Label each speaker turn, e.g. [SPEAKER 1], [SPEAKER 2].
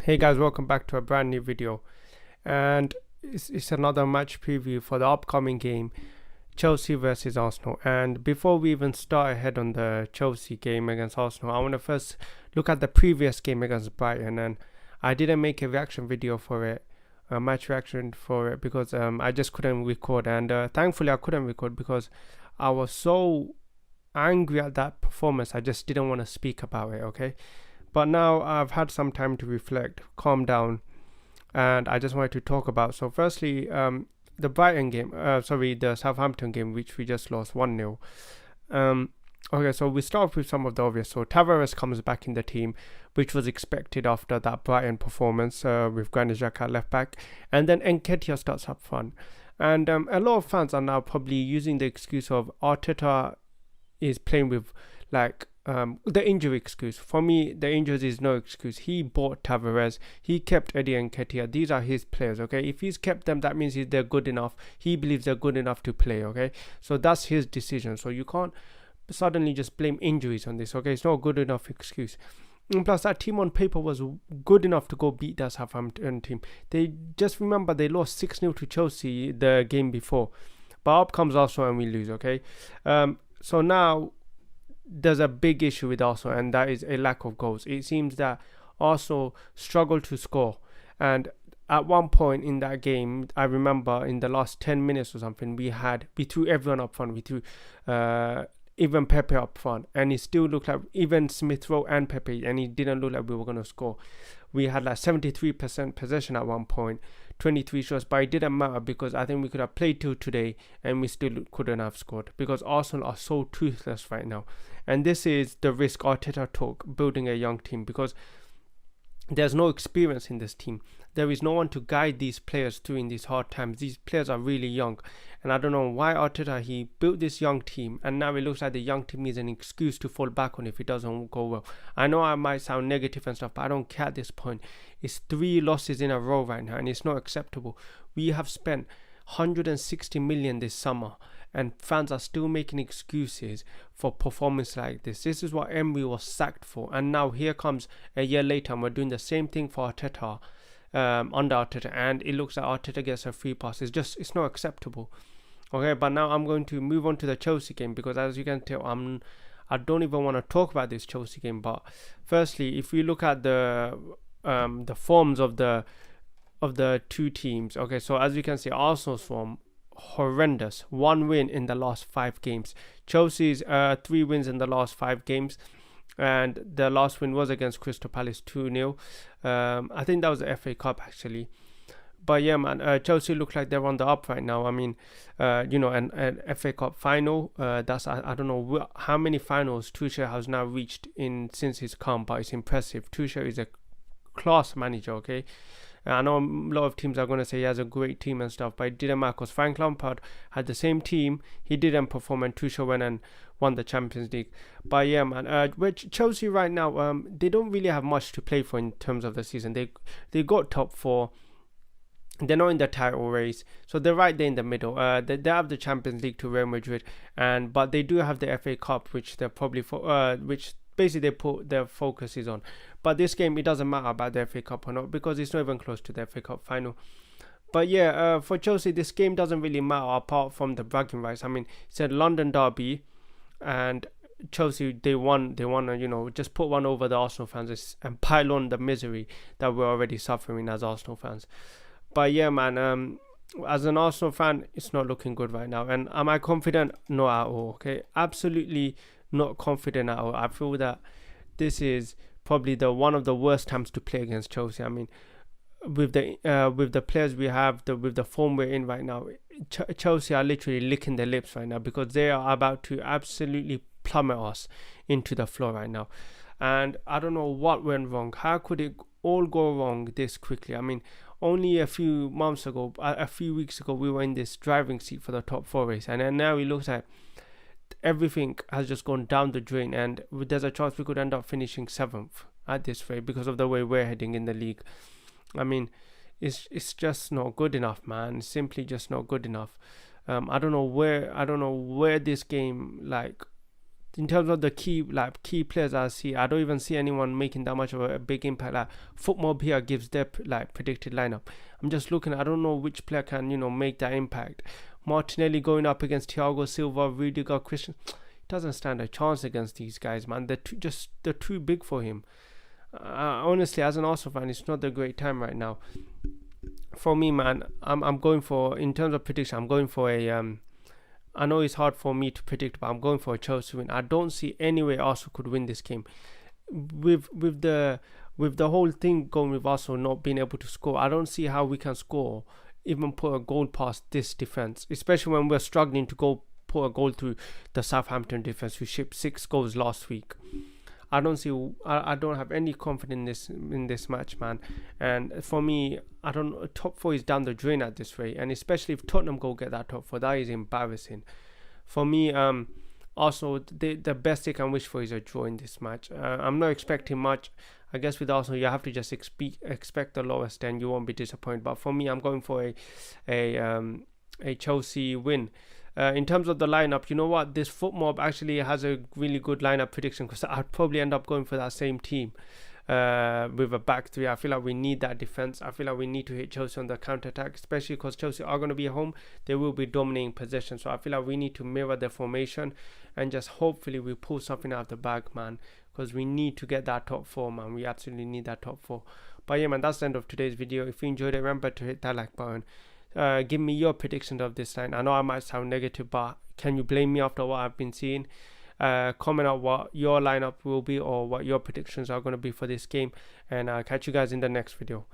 [SPEAKER 1] Hey guys, welcome back to a brand new video, and it's another match preview for the upcoming game, Chelsea versus Arsenal. And before we even start ahead on the Chelsea game against Arsenal, I want to first look at the previous game against Brighton. And I didn't make a reaction video for it, a match reaction for it, because I just couldn't record. And thankfully I couldn't record because I was so angry at that performance. I just didn't want to speak about it. Okay. But now I've had some time to reflect, calm down, and I just wanted to talk about. So, firstly, the Brighton game, the Southampton game, which we just lost 1-0. Okay, so we start with some of the obvious. So, Tavares comes back in the team, which was expected after that Brighton performance with Granit Xhaka at left back. And then Nketiah starts up front. And a lot of fans are now probably using the excuse of Arteta is playing with the injury excuse. For me, the injuries is no excuse. He bought Tavares, he kept Eddie Nketiah. These are his players, okay? If he's kept them, that means they're good enough. He believes they're good enough to play, okay? So that's his decision. So you can't suddenly just blame injuries on this, okay? It's not a good enough excuse. And plus, that team on paper was good enough to go beat that Southampton team. They just remember they lost 6-0 to Chelsea the game before. But up comes Arsenal and we lose, okay? So now there's a big issue with Arsenal, and that is a lack of goals. It seems that Arsenal struggled to score, and at one point in that game, I remember in the last 10 minutes or something, we threw everyone up front. We threw even Pepe up front, and it still looked like even Smith Rowe and Pepe, and it didn't look like we were going to score. We had like 73% possession at one point, 23 shots, but it didn't matter because I think we could have played till today and we still couldn't have scored because Arsenal are so toothless right now. And this is the risk Arteta took building a young team because there's no experience in this team. There is no one to guide these players through in these hard times. These players are really young. And I don't know why Arteta, he built this young team. And now it looks like the young team is an excuse to fall back on if it doesn't go well. I know I might sound negative and stuff, but I don't care at this point. It's 3 losses in a row right now. And it's not acceptable. We have spent 160 million this summer. And fans are still making excuses for performance like this. This is what Emery was sacked for. And now here comes a year later and we're doing the same thing for Arteta, under Arteta. And it looks like Arteta gets a free pass. It's not acceptable. Okay, but now I'm going to move on to the Chelsea game because as you can tell, I don't even want to talk about this Chelsea game. But firstly, if we look at the forms of the two teams, okay, so as you can see, Arsenal's form horrendous. 1 win in the last 5 games. Chelsea's 3 wins in the last 5 games, and the last win was against Crystal Palace 2-0. I think that was the FA Cup actually. But yeah, man, Chelsea look like they're on the up right now. I mean, an FA Cup final. That's I don't know how many finals Tuchel has now reached in since he's come, but it's impressive. Tuchel is a class manager, okay. I know a lot of teams are going to say he has a great team and stuff, but it didn't matter because Frank Lampard had the same team. He didn't perform, and Tuchel went and won the Champions League. But yeah, man, which Chelsea right now, they don't really have much to play for in terms of the season. They got top 4. They're not in the title race, so they're right there in the middle. They have the Champions League to Real Madrid, but they do have the FA Cup, which they're probably which basically they put their focus is on. But this game, it doesn't matter about the FA Cup or not because it's not even close to the FA Cup final. But yeah, for Chelsea, this game doesn't really matter apart from the bragging rights. I mean, it's a London derby, and Chelsea they want to just put one over the Arsenal fans and pile on the misery that we're already suffering as Arsenal fans. But yeah, man, as an Arsenal fan, it's not looking good right now. And am I confident? No, at all. Okay, absolutely not confident at all. I feel that this is probably one of the worst times to play against Chelsea. I mean, with the players we have, with the form we're in right now, Chelsea are literally licking their lips right now because they are about to absolutely plummet us into the floor right now. And I don't know what went wrong. How could it all go wrong this quickly? I mean, only a few weeks ago, we were in this driving seat for the top 4 race, and then now it looks like everything has just gone down the drain, and there's a chance we could end up finishing 7th at this rate because of the way we're heading in the league. I mean, it's just not good enough, man. It's simply just not good enough. I don't know where this game in terms of the key players I see, I don't even see anyone making that much of a big impact. Like FootMob here gives their predicted lineup. I'm just looking, I don't know which player can make that impact. Martinelli going up against Thiago Silva, Rudiger, Christian, doesn't stand a chance against these guys, man. They're too big for him. Honestly, as an Arsenal fan, it's not the great time right now for me, man. I'm going for, in terms of prediction, I'm going for a I know it's hard for me to predict, but I'm going for a Chelsea win. I don't see any way Arsenal could win this game. With the whole thing going with Arsenal not being able to score, I don't see how we can score, even put a goal past this defense, especially when we're struggling to put a goal through the Southampton defense, who shipped 6 goals last week. I don't have any confidence in this match, man. And for me, I don't, top 4 is down the drain at this rate, and especially if Tottenham go get that top 4, that is embarrassing. For me, Arsenal, the best they can wish for is a draw in this match. I'm not expecting much. I guess with Arsenal, you have to just expect the lowest, and you won't be disappointed. But for me, I'm going for a Chelsea win. In terms of the lineup, you know what? This FootMob actually has a really good lineup prediction, because I'd probably end up going for that same team with a back 3. I feel like we need that defense. I feel like we need to hit Chelsea on the counter-attack, especially because Chelsea are going to be at home. They will be dominating possession. So I feel like we need to mirror their formation and just hopefully we pull something out of the bag, man, because we need to get that top 4, man. We absolutely need that top 4. But yeah, man, that's the end of today's video. If you enjoyed it, remember to hit that like button. Give me your predictions of this line. I know I might sound negative, but can you blame me after what I've been seeing? Comment out what your lineup will be or what your predictions are going to be for this game, and I'll catch you guys in the next video.